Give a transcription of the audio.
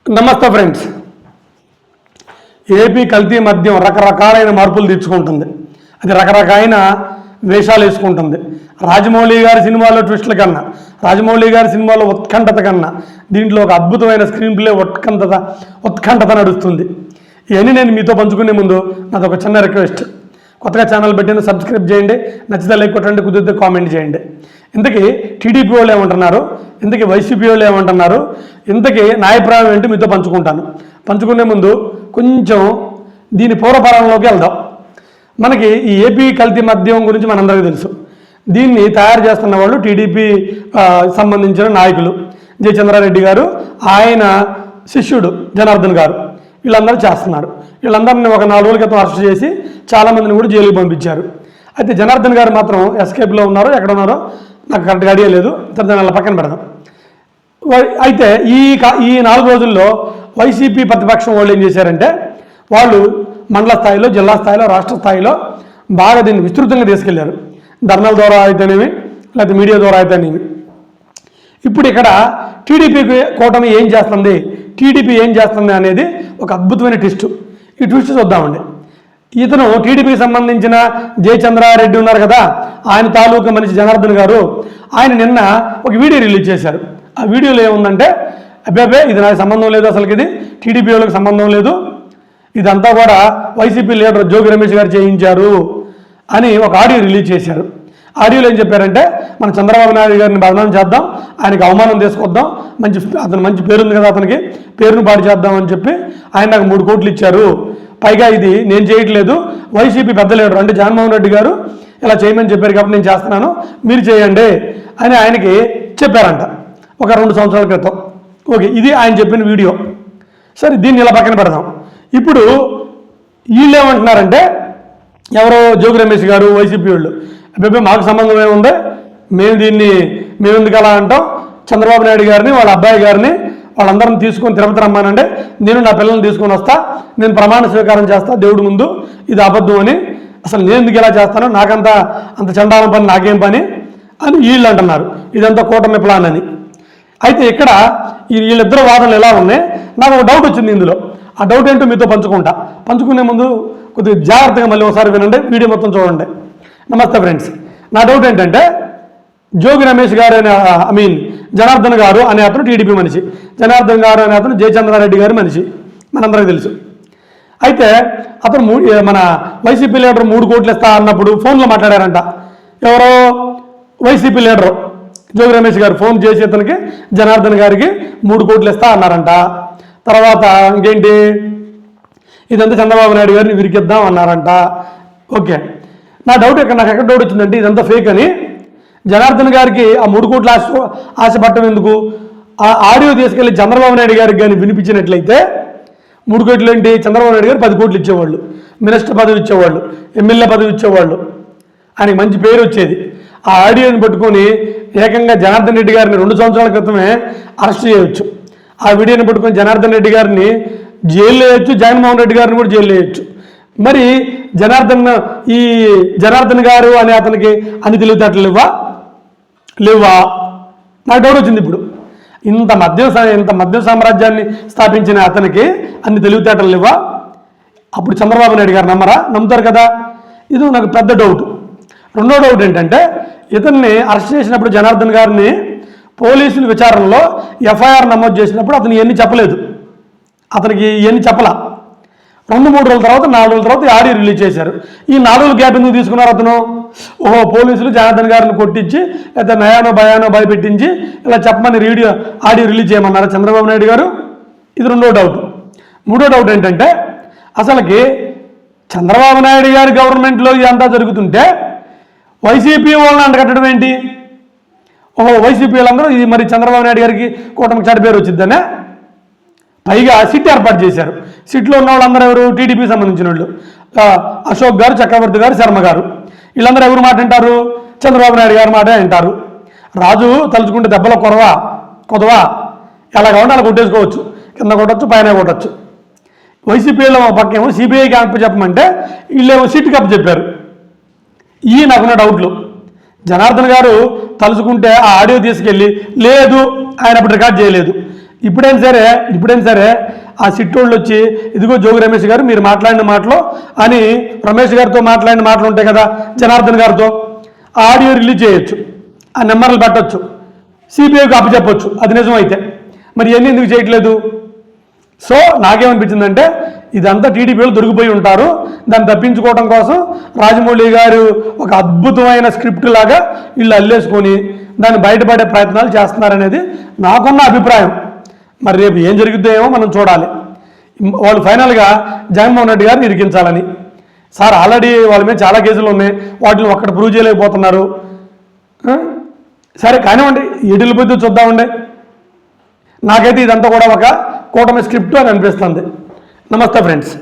నమస్తే friends. AP కల్తీ మద్యం రకరకాలైన మార్పులు తెచ్చుకుంటుంది. అది రకరకాలైన వేషాలు వేసుకుంటుంది. రాజమౌళి గారి సినిమాలో ట్విస్టుల కన్నా, రాజమౌళి గారి సినిమాలో ఉత్కంఠత కన్నా దీంట్లో ఒక అద్భుతమైన స్క్రీన్ ప్లే ఉత్కంఠత నడుస్తుంది. ఇవన్నీ నేను మీతో పంచుకునే ముందు నాది ఒక చిన్న రిక్వెస్ట్. కొత్తగా ఛానల్ పెట్టిన సబ్స్క్రైబ్ చేయండి, నచ్చితే లైక్ కొట్టండి, కుదిరితే కామెంట్ చేయండి. ఇంతకీ టీడీపీ వాళ్ళు ఏమంటున్నారు, ఇంతకీ వైసీపీ వాళ్ళు ఏమంటున్నారు, ఇంతకీ నా అభిప్రాయం ఏంటి మీతో పంచుకుంటాను. పంచుకునే ముందు కొంచెం దీని పూర్వపరంలోకి వెళ్దాం. మనకి ఈ ఏపీ కల్తీ మద్యం గురించి మనందరికీ తెలుసు. దీన్ని తయారు చేస్తున్న వాళ్ళు టీడీపీ సంబంధించిన నాయకులు. జయచంద్రారెడ్డి గారు, ఆయన శిష్యుడు జనార్దన్ గారు, వీళ్ళందరూ చేస్తున్నారు. వీళ్ళందరినీ ఒక 4 రోజుల క్రితం అరెస్ట్ చేసి చాలామందిని కూడా జైలుకి పంపించారు. అయితే జనార్దన్ గారు మాత్రం ఎస్కేప్లో ఉన్నారో ఎక్కడ ఉన్నారో నాకు కరెక్ట్గా ఐడియా లేదు. దాని పక్కన పెడదాం. అయితే ఈ 4 రోజుల్లో వైసీపీ ప్రతిపక్షం వాళ్ళు ఏం చేశారంటే, వాళ్ళు మండల స్థాయిలో, జిల్లా స్థాయిలో, రాష్ట్ర స్థాయిలో బాగా దీన్ని విస్తృతంగా తీసుకెళ్లారు. ధర్నాల ద్వారా అయితేనేమి, లేకపోతే మీడియా ద్వారా అయితేనేమి. ఇప్పుడు ఇక్కడ టీడీపీ కూటమి ఏం చేస్తుంది, టీడీపీ ఏం చేస్తుంది అనేది ఒక అద్భుతమైన ట్విస్ట్. ఈ ట్విస్ట్ చూద్దామండి. ఇతను టీడీపీకి సంబంధించిన జయచంద్రారెడ్డి ఉన్నారు కదా, ఆయన తాలూకా మనిషి జనార్దన్ గారు, ఆయన నిన్న ఒక వీడియో రిలీజ్ చేశారు. ఆ వీడియోలో ఏముందంటే, అబ్బాబే ఇది నాకు సంబంధం లేదు, అసలుకి ఇది టీడీపీ వాళ్ళకి సంబంధం లేదు, ఇదంతా కూడా వైసీపీ లీడర్ జోగి రమేష్ గారు చేయించారు అని ఒక ఆడియో రిలీజ్ చేశారు. ఆడియోలో ఏం చెప్పారంటే, మన చంద్రబాబు నాయుడు గారిని బదనాం చేద్దాం, ఆయనకి అవమానం తీసుకొద్దాం, అతను మంచి పేరుంది కదా, అతనికి పేరును పాడు చేద్దాం అని చెప్పి ఆయన నాకు 3 కోట్లు ఇచ్చారు. పైగా ఇది నేను చేయట్లేదు, వైసీపీ పెద్ద లీడర్ అంటే జగన్మోహన్ రెడ్డి గారు ఇలా చేయమని చెప్పారు కాబట్టి నేను చేస్తున్నాను, మీరు చేయండి అని ఆయనకి చెప్పారంట ఒక 2 సంవత్సరాల క్రితం. ఓకే, ఇది ఆయన చెప్పిన వీడియో. సరే, దీన్ని ఇలా పక్కన పెడదాం. ఇప్పుడు వీళ్ళు ఏమంటున్నారంటే, ఎవరో జోగి రమేష్ గారు, వైసీపీ వాళ్ళు, అబ్బాయి మాకు సంబంధం ఏముంది, మేము ఎందుకు అలా అంటాం, చంద్రబాబు నాయుడు గారిని, వాళ్ళ అబ్బాయి గారిని, వాళ్ళందరిని తీసుకొని తిరుపతి రమ్మానంటే నేను నా పిల్లల్ని తీసుకొని వస్తా, నేను ప్రమాణ స్వీకారం చేస్తా దేవుడి ముందు, ఇది అబద్ధం అని, అసలు నేను ఎందుకు ఇలా చేస్తానో, అంత చండాలం పని నాకేం పని అని వీళ్ళు అంటున్నారు. ఇదంతా కూటమి ప్లాన్ అని. అయితే ఇక్కడ వీళ్ళిద్దరు వాదనలు ఎలా ఉన్నాయి, నాకు ఒక డౌట్ వచ్చింది ఇందులో. ఆ డౌట్ ఏంటో మీతో పంచుకునే ముందు కొద్దిగా జాగ్రత్తగా మళ్ళీ ఒకసారి వినండి, వీడియో మొత్తం చూడండి. నమస్తే ఫ్రెండ్స్. నా డౌట్ ఏంటంటే, జోగి రమేష్ గారు అనే జనార్దన్ గారు అనే అతను టీడీపీ మనిషి, జనార్దన్ గారు అనే అతను జయచంద్రారెడ్డి గారి మనిషి, మనందరికీ తెలుసు. అయితే అతను మన వైసీపీ లీడర్ 3 కోట్లు ఇస్తా అన్నప్పుడు ఫోన్లో మాట్లాడారంట. ఎవరో వైసీపీ లీడరు జోగి రమేష్ గారు ఫోన్ చేసి అతనికి జనార్దన్ గారికి 3 కోట్లు ఇస్తా అన్నారంట. తర్వాత ఇంకేంటి, ఇదంతా చంద్రబాబు నాయుడు గారిని విరికిద్దాం అన్నారంట. ఓకే, నా డౌట్ నాకు ఎక్కడ డౌట్ వచ్చిందంటే, ఇదంతా ఫేక్ అని. జనార్దన్ గారికి ఆ 3 కోట్ల ఆశపడటం ఎందుకు? ఆ ఆడియో తీసుకెళ్ళి చంద్రబాబు నాయుడు గారికి కానీ వినిపించినట్లయితే 3 కోట్లు ఏంటి, చంద్రబాబు నాయుడు గారు 10 కోట్లు ఇచ్చేవాళ్ళు, మినిస్టర్ పదవి ఇచ్చేవాళ్ళు, ఎమ్మెల్యే పదవి ఇచ్చేవాళ్ళు, ఆయనకి మంచి పేరు వచ్చేది. ఆ ఆడియోని పట్టుకొని ఏకంగా జనార్దన్ రెడ్డి గారిని 2 సంవత్సరాల క్రితమే అరెస్ట్ చేయవచ్చు. ఆ వీడియోని పట్టుకొని జనార్దన్ రెడ్డి గారిని జైల్లో వేయచ్చు, జగన్మోహన్ రెడ్డి గారిని కూడా జైల్లో వేయచ్చు. మరి జనార్దన్ గారు అనే అతనికి అన్ని తెలివితేటలు లేవా? నాకు డౌట్ వచ్చింది. ఇప్పుడు ఇంత మద్యం సామ్రాజ్యాన్ని స్థాపించిన అతనికి అన్ని తెలివితేటలు లేవా? అప్పుడు చంద్రబాబు నాయుడు గారు నమ్ముతారు కదా? ఇది నాకు పెద్ద డౌట్. రెండో డౌట్ ఏంటంటే, ఇతన్ని అరెస్ట్ చేసినప్పుడు జనార్దన్ గారిని పోలీసుల విచారణలో ఎఫ్ఐఆర్ నమోదు చేసినప్పుడు అతను ఇవన్నీ చెప్పలేదు, అతనికి ఇవన్నీ చెప్పలా. 2-3 రోజుల తర్వాత 4 రోజుల తర్వాత ఆడియో రిలీజ్ చేశారు. ఈ 4 రోజుల గ్యాప్ ఎందుకు తీసుకున్నారు అతను? పోలీసులు జనార్దన్ గారిని కొట్టించి లేదా నయానో భయానో భయపెట్టించి ఇలా చెప్పమని ఆడియో రిలీజ్ చేయమన్నారు చంద్రబాబు నాయుడు గారు. ఇది రెండో డౌట్. మూడో డౌట్ ఏంటంటే, అసలుకి చంద్రబాబు నాయుడు గారి గవర్నమెంట్లో ఇదంతా జరుగుతుంటే వైసీపీ వాళ్ళని అంటగట్టడం ఏంటి? వైసీపీ వాళ్ళందరూ ఇది మరి చంద్రబాబు నాయుడు గారికి కూటమికి చెడ్డ పేరు వచ్చిందనే పైగా సిట్ ఏర్పాటు చేశారు. సిట్లో ఉన్న వాళ్ళందరూ ఎవరు? టీడీపీ సంబంధించిన వాళ్ళు. అశోక్ గారు, చక్రవర్తి గారు, శర్మ గారు, వీళ్ళందరూ ఎవరు మాట వింటారు? చంద్రబాబు నాయుడు గారి మాట వింటారు. రాజు తలుచుకుంటే దెబ్బలో కొదవా ఎలా కావాలంటే అలా కొట్టేసుకోవచ్చు, కింద కొట్టచ్చు, పైన కొట్టచ్చు. వైసీపీలో పక్కేమో సిబిఐకి చెప్పమంటే వీళ్ళేమో సిట్కి చెప్పారు. ఇవి నాకున్న డౌట్లు. జనార్దన్ గారు తలుచుకుంటే ఆ ఆడియో తీసుకెళ్ళి లేదు, ఆయన అప్పుడు రికార్డ్ చేయలేదు, ఇప్పుడైనా సరే ఆ సిట్టోళ్ళు వచ్చి ఇదిగో జోగి రమేష్ గారు మీరు మాట్లాడిన మాటలు అని రమేష్ గారితో మాట్లాడిన మాటలు ఉంటాయి కదా జనార్దన్ గారితో ఆ ఆడియో రిలీజ్ చేయొచ్చు, ఆ నెంబర్లు పెట్టచ్చు, సిబిఐకి అప్పచెప్పొచ్చు అది నిజమైతే. మరి ఇవన్నీ ఎందుకు చేయట్లేదు? సో నాకేమనిపించిందంటే ఇదంతా టీడీపీలో దొరికిపోయి ఉంటారు, దాన్ని తప్పించుకోవడం కోసం రాజమౌళి గారు ఒక అద్భుతమైన స్క్రిప్ట్ లాగా వీళ్ళు అల్లేసుకొని దాన్ని బయటపడే ప్రయత్నాలు చేస్తున్నారనేది నాకున్న అభిప్రాయం. మరి రేపు ఏం జరుగుతుందో మనం చూడాలి. వాళ్ళు ఫైనల్గా జగన్మోహన్ రెడ్డి గారిని ఇరికించాలని. సార్ ఆల్రెడీ వాళ్ళ మీద చాలా కేసులు ఉన్నాయి, వాటిని ఒక్కటి ప్రూవ్ చేయలేకపోతున్నారు. సరే కానివ్వండి, ఎటుల పొద్దు చూద్దామండి. నాకైతే ఇదంతా కూడా ఒక కూటమి స్క్రిప్ట్ అని అనిపిస్తుంది. నమస్తే ఫ్రెండ్స్.